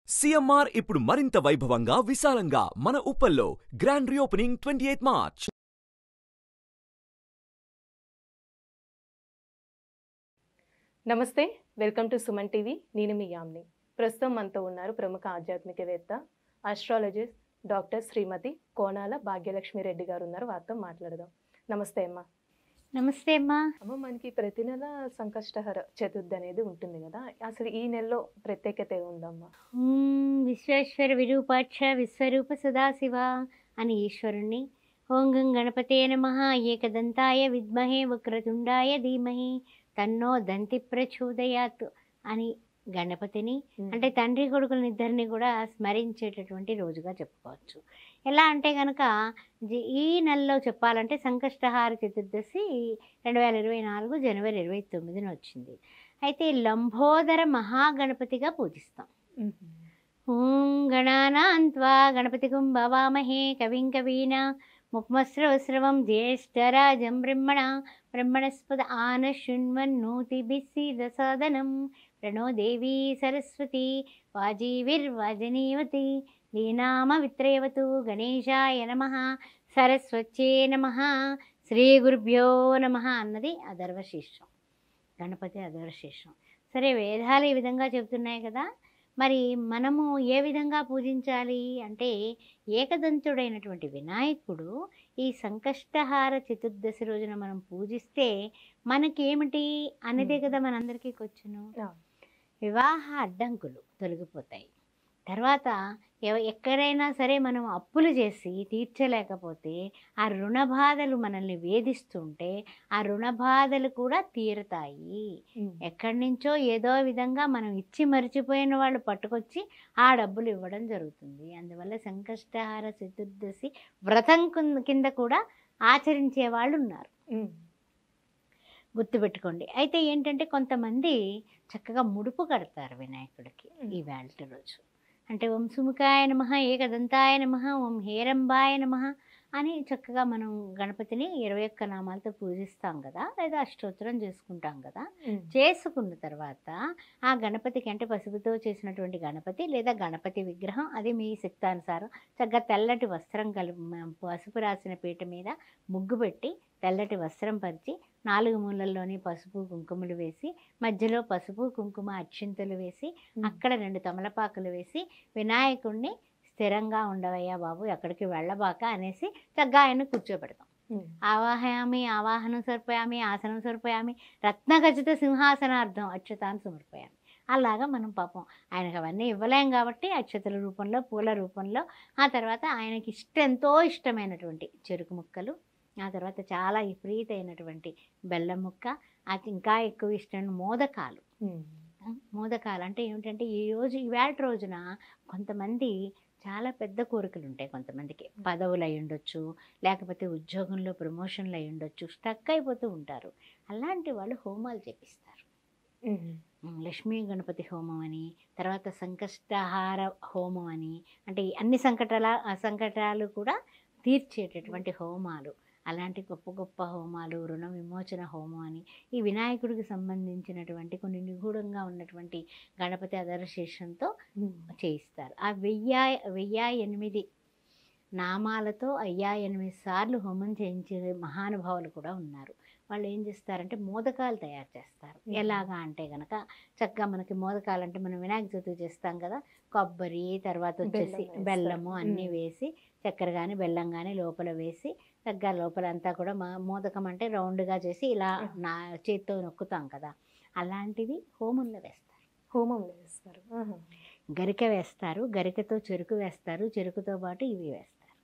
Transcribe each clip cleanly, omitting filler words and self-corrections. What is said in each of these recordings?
CMR ఇప్పుడు మరింత వైభవంగా విశాలంగా మన ఉప్పల్లో గ్రాండ్ రీఓపెనింగ్ 28 మార్చ్. నమస్తే, వెల్కమ్ టు సుమన్ టీవీ. నేను మీ యామ్ని. ప్రస్తుతం మనతో ఉన్నారు ప్రముఖ ఆధ్యాత్మికవేత్త, ఆస్ట్రాలజిస్ట్ డాక్టర్ శ్రీమతి కోనాల భాగ్యలక్ష్మి రెడ్డి గారు ఉన్నారు. వారితో మాట్లాడదాం. నమస్తే అమ్మా. నమస్తే అమ్మా. అమ్మ, మనకి ప్రతి నెల సంకష్టహర చతుర్థి అనేది ఉంటుంది కదా, అసలు ఈ నెలలో ప్రత్యేకత ఉందమ్మా? విశ్వేశ్వర విరూపాక్ష విశ్వరూప సదాశివ అని ఈశ్వరుణ్ణి, ఓం గం గణపతే నమః ఏకదంతాయ విద్మహే వక్రతుండాయ ధీమహి తన్నో దంతి ప్రచోదయాత్ అని గణపతిని అంటే తండ్రి కొడుకులని ఇద్దరిని కూడా స్మరించేటటువంటి రోజుగా చెప్పుకోవచ్చు. ఎలా అంటే కనుక ఈ నెలలో చెప్పాలంటే సంకష్టహార చతుర్దశి 2024 జనవరి 29న వచ్చింది. అయితే లంబోదర మహాగణపతిగా పూజిస్తాం. ఓం గణానాన్త్వా గణపతిగుం భవామహే కవిం కవీనా ముక్మస్రవస్రవం జ్యేష్ఠరాజం బ్రహ్మణస్పద ఆన శృణ్వన్నోతిభిస్సీదసాదనం ప్రణో దేవీ సరస్వతి వాజీవిర్వాజనీవతి లీనామ విత్రేవతు గణేశాయ నమః సరస్వత్యే నమః శ్రీ గురుభ్యో నమః అన్నది అథర్వశీర్షం. గణపతి అథర్వశీర్షం. సరే, వేదాలు ఈ విధంగా చెబుతున్నాయి కదా, మరి మనము ఏ విధంగా పూజించాలి అంటే ఏకదంతుడైనటువంటి వినాయకుడు ఈ సంకష్టహార చతుర్దశి రోజున మనం పూజిస్తే మనకేమిటి అనేదే కదా మనందరికీ వచ్చును. వివాహ అడ్డంకులు తొలగిపోతాయి. తర్వాత ఎక్కడైనా సరే మనం అప్పులు చేసి తీర్చలేకపోతే ఆ రుణ బాధలు మనల్ని వేధిస్తుంటే ఆ రుణ బాధలు కూడా తీరుతాయి. ఎక్కడి నుంచో ఏదో విధంగా మనం ఇచ్చి మరిచిపోయిన వాళ్ళు పట్టుకొచ్చి ఆ డబ్బులు ఇవ్వడం జరుగుతుంది. అందువల్ల సంకష్టహార చతుర్దశి వ్రతం కింద కూడా ఆచరించే వాళ్ళు ఉన్నారు, గుర్తుపెట్టుకోండి. అయితే ఏంటంటే కొంతమంది చక్కగా ముడుపు కడతారు వినాయకుడికి ఈ వేళ రోజు. అంటే ఓం సుముఖాయ నమః ఏకదంతాయ నమః ఓం హేరంబాయ నమః అని చక్కగా మనం గణపతిని 21 నామాలతో పూజిస్తాం కదా, లేదా అష్టోత్తరం చేసుకుంటాం కదా. చేసుకున్న తర్వాత ఆ గణపతికి అంటే పసుపుతో చేసినటువంటి గణపతి లేదా గణపతి విగ్రహం, అది మీ శక్తానుసారం చక్కగా తెల్లటి వస్త్రం పసుపు రాసిన పీట మీద ముగ్గు పెట్టి తెల్లటి వస్త్రం పరిచి 4 మూలల్లోని పసుపు కుంకుమలు వేసి మధ్యలో పసుపు కుంకుమ అక్షింతలు వేసి అక్కడ 2 తమలపాకులు వేసి వినాయకుడిని స్థిరంగా ఉండవయ్యా బాబు, ఎక్కడికి వెళ్ళబాక అనేసి చక్కగా ఆయన కూర్చోబెడతాం. ఆవాహయామి ఆవాహనం సమర్పయామి ఆసనం సమర్పయామి రత్నఖచిత సింహాసనార్థం అక్షతాన్ని సమర్పయామి. అలాగా మనం పాపం ఆయనకు అవన్నీ ఇవ్వలేం కాబట్టి అక్షతల రూపంలో పూల రూపంలో, ఆ తర్వాత ఆయనకి ఎంతో ఇష్టమైనటువంటి చెరుకు ముక్కలు, ఆ తర్వాత చాలా విపరీతమైనటువంటి బెల్లం ముక్క, అది ఇంకా ఎక్కువ ఇష్టమైన మోదకాలు. మోదకాలు అంటే ఏమిటంటే ఈవేళ రోజున కొంతమంది చాలా పెద్ద కోరికలు ఉంటాయి. కొంతమందికి పదవులు అయి ఉండొచ్చు, లేకపోతే ఉద్యోగంలో ప్రమోషన్లు అయి ఉండొచ్చు, స్టక్ అయిపోతూ ఉంటారు. అలాంటి వాళ్ళు హోమాలు చేపిస్తారు. లక్ష్మీ గణపతి హోమం అని, తర్వాత సంకష్టహార హోమం అని, అంటే అన్ని సంకటాలు కూడా తీర్చేటటువంటి హోమాలు, అలాంటి గొప్ప గొప్ప హోమాలు, రుణ విమోచన హోమం అని ఈ వినాయకుడికి సంబంధించినటువంటి కొన్ని నిగూఢంగా ఉన్నటువంటి గణపతి అధర్శీర్షంతో చేయిస్తారు. ఆ 1008 నామాలతో 1008 సార్లు హోమం చేయించే మహానుభావులు కూడా ఉన్నారు. వాళ్ళు ఏం చేస్తారంటే మోదకాలు తయారు చేస్తారు. ఎలాగా అంటే కనుక చక్కగా మనకి మోదకాలు అంటే మనం వినాయక చవితి చేస్తాం కదా, కొబ్బరి తర్వాత వచ్చేసి బెల్లము అన్నీ వేసి, చక్కెర కానీ బెల్లం కానీ లోపల వేసి చక్కగా లోపలంతా కూడా మోదకం అంటే రౌండ్గా చేసి ఇలా నా చేతితో నొక్కుతాం కదా, అలాంటివి హోమంలో వేస్తారు. గరిక వేస్తారు, గరికతో చెరుకు వేస్తారు, చెరుకుతో పాటు ఇవి వేస్తారు.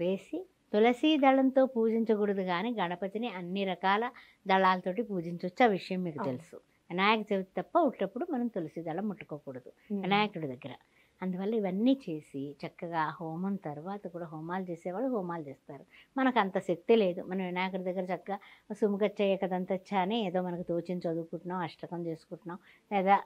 వేసి తులసి దళంతో పూజించకూడదు కానీ గణపతిని అన్ని రకాల దళాలతోటి పూజించవచ్చు. ఆ విషయం మీకు తెలుసు. వినాయక చవితి తప్ప ఉట్టప్పుడు మనం తులసి దళం ముట్టుకోకూడదు వినాయకుడి దగ్గర. అందువల్ల ఇవన్నీ చేసి చక్కగా హోమం తర్వాత కూడా హోమాలు చేసేవాళ్ళు హోమాలు చేస్తారు. మనకు అంత శక్తి లేదు. మనం వినాయకుడి దగ్గర చక్కగా సుముఖచ్చ ఏకదంతచ్చ అని ఏదో మనకు తోచించి చదువుకుంటున్నాం, అష్టకం చేసుకుంటున్నాం, లేదా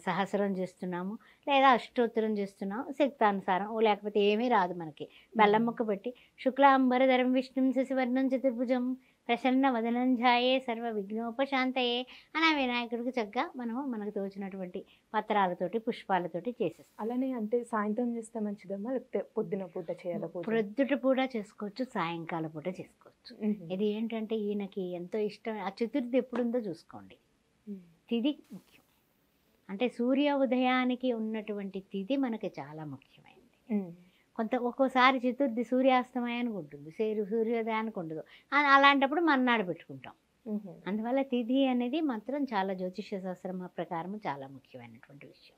సహస్రం చేస్తున్నాము, లేదా అష్టోత్తరం చేస్తున్నాం శక్తానుసారం. లేకపోతే ఏమీ రాదు మనకి. బెల్లం ముక్క పెట్టి శుక్లాంబరధరం విష్ణుం శశివర్ణం చతుర్భుజం ప్రసన్న వదనంజాయే సర్వ విఘ్నోపశాంతయే అని ఆ వినాయకుడికి చక్కగా మనకు తోచినటువంటి పత్రాలతోటి పుష్పాలతోటి చేసేస్తాం. అలానే అంటే సాయంత్రం చేస్తే మంచిదమ్మా, లేకపోతే పొద్దున పూట చేయాలి పూజ? ప్రొద్దుట పూట చేసుకోవచ్చు, సాయంకాలం పూట చేసుకోవచ్చు. ఇది ఏంటంటే ఈయనకి ఎంతో ఇష్టం. ఆ చతుర్థి ఎప్పుడుందో చూసుకోండి. తిథి ముఖ్యం. అంటే సూర్య ఉదయానికి ఉన్నటువంటి తిథి మనకి చాలా ముఖ్యమైనది. ఒక్కోసారి చతుర్థి సూర్యాస్తమయానికి ఉంటుంది, సూర్యోదయానికి ఉండదు. అలాంటప్పుడు మర్నాడు పెట్టుకుంటాం. అందువల్ల తిథి అనేది మాత్రం చాలా జ్యోతిష్య శాస్త్రం ప్రకారం చాలా ముఖ్యమైనటువంటి విషయం.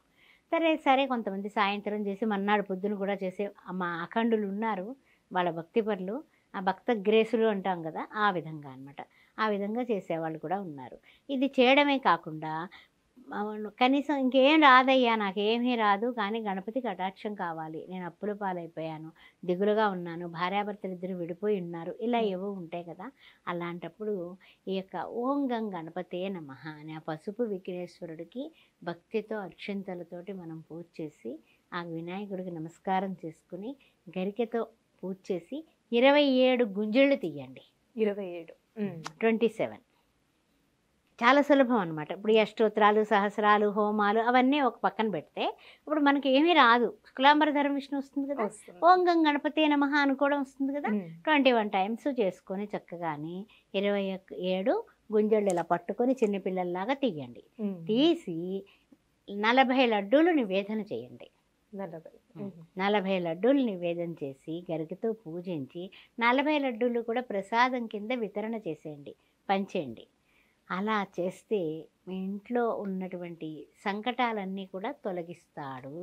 సరే కొంతమంది సాయంత్రం చేసి మర్నాడు పొద్దున కూడా చేసే మా అఖండులు ఉన్నారు, వాళ్ళ భక్తిపరులు, ఆ భక్త గ్రేసులు అంటాం కదా, ఆ విధంగా అనమాట. ఆ విధంగా చేసేవాళ్ళు కూడా ఉన్నారు. ఇది చేయడమే కాకుండా కనీసం ఇంకేం రాదయ్యా, నాకేమీ రాదు, కానీ గణపతి కటాక్షం కావాలి, నేను అప్పుల పాలైపోయాను, దిగులుగా ఉన్నాను, భార్యాభర్తలు ఇద్దరు విడిపోయి ఉన్నారు, ఇలా ఏవో ఉంటాయి కదా. అలాంటప్పుడు ఈ యొక్క ఓం గం గణపతే నమః అనే ఆ పసుపు విఘ్నేశ్వరుడికి భక్తితో అక్షంతలతోటి మనం పూజ చేసి ఆ వినాయకుడికి నమస్కారం చేసుకుని గరికెతో పూజ చేసి 27 గుంజళ్ళు తీయండి. 27 చాలా సులభం అనమాట. ఇప్పుడు ఈ అష్టోత్తరాలు, సహస్రాలు, హోమాలు అవన్నీ ఒక పక్కన పెడితే ఇప్పుడు మనకి ఏమీ రాదు. శుక్లాంబరధరం విష్ణు వస్తుంది కదా, ఓం గం గణపతే నమః అనుకోవడం వస్తుంది కదా. 21 టైమ్స్ చేసుకొని చక్కగాని 27 గుంజళ్ళు ఇలా పట్టుకొని చిన్నపిల్లల్లాగా తీయండి. తీసి 40 లడ్డూలు నివేదన చేయండి. 40 లడ్డూలు నివేదన చేసి గరికతో పూజించి 40 లడ్డూలు కూడా ప్రసాదం కింద వితరణ చేసేయండి, పంచేయండి. అలా చేస్తే మీ ఇంట్లో ఉన్నటువంటి సంకటాలన్నీ కూడా తొలగిస్తాడు.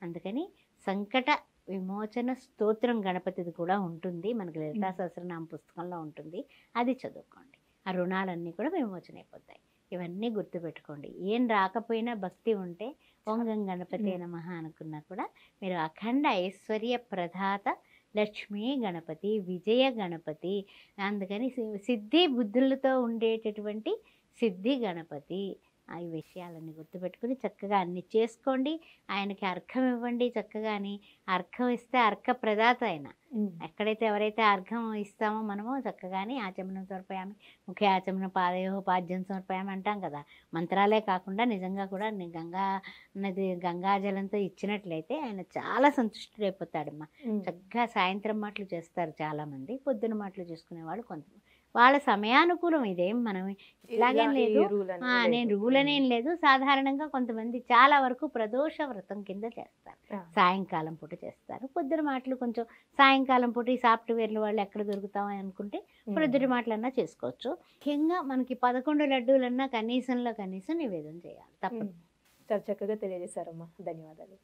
అందుకని సంకట విమోచన స్తోత్రం గణపతిది కూడా ఉంటుంది, మనకి లలితా సహస్రనామ పుస్తకంలో ఉంటుంది, అది చదువుకోండి. ఆ రుణాలన్నీ కూడా విమోచన అయిపోతాయి. ఇవన్నీ గుర్తుపెట్టుకోండి. ఏం రాకపోయినా భక్తి ఉంటే ఓం గం గణపతే నమః అనుకున్నా కూడా మీరు అఖండ ఐశ్వర్య ప్రదాత లక్ష్మీ గణపతి, విజయ గణపతి, అందుకని సిద్ధి బుద్ధులతో ఉండేటటువంటి సిద్ధి గణపతి. ఈ విషయాలన్నీ గుర్తుపెట్టుకుని చక్కగా అన్ని చేసుకోండి. ఆయనకి అర్ఘం ఇవ్వండి. చక్కగాని అర్ఘం ఇస్తే అర్ఘ ప్రదాత ఆయన. ఎవరైతే అర్ఘం ఇస్తామో మనము చక్కగాని ఆచమనం సమర్పయామి, ముఖ్య ఆచమనం పాదయో పాద్యం సమర్పయామి అంటాం కదా. మంత్రాలే కాకుండా నిజంగా కూడా గంగాజలంతో ఇచ్చినట్లయితే ఆయన చాలా సంతుష్టుడైపోతాడమ్మా. చక్కగా సాయంత్రం మాటలు చేస్తారు చాలామంది, పొద్దున మాటలు చేసుకునేవాళ్ళు కొంతమంది. వాళ్ళ సమయానుకూలం, ఇదేం మనం ఇలాగేం లేదు, నేను రూల్ అనేం లేదు. సాధారణంగా కొంతమంది చాలా వరకు ప్రదోష వ్రతం కింద చేస్తారు, సాయంకాలం పూట చేస్తారు. పొద్దున మాటలు కొంచెం సాయంకాలం పూట ఈ సాఫ్ట్వేర్లు వాళ్ళు ఎక్కడ దొరుకుతామని అనుకుంటే పొద్దుటి మాటలన్నా చేసుకోవచ్చు. ముఖ్యంగా మనకి 11 లడ్డూలన్నా కనీసంలో కనీసం నివేదన చేయాలి, తప్పదు. చాలా చక్కగా తెలియజేశారమ్మా, ధన్యవాదాలు.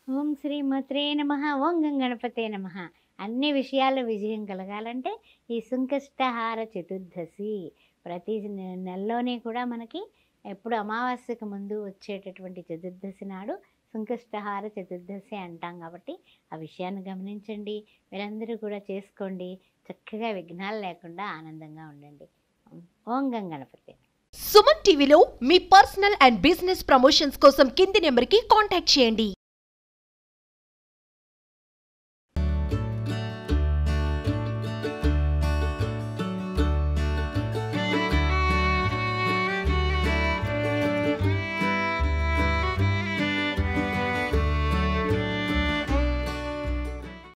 ఓం శ్రీమత్రే నమః, ఓం గం గణపతే నమః. అన్ని విషయాల్లో విజయం కలగాలంటే ఈ సంకష్టహార చతుర్దశి ప్రతి నెలలోనే కూడా మనకి ఎప్పుడు అమావాస్యకు ముందు వచ్చేటటువంటి చతుర్దశి నాడు సంకష్టహార చతుర్దశి అంటాం. కాబట్టి ఆ విషయాన్ని గమనించండి, మీరందరూ కూడా చేసుకోండి. చక్కగా విఘ్నాలు లేకుండా ఆనందంగా ఉండండి. ఓం గం గణపతే. సుమన్ టీవీలో మీ పర్సనల్ అండ్ బిజినెస్ ప్రమోషన్స్ కోసం కింది నెంబర్కి కాంటాక్ట్ చేయండి.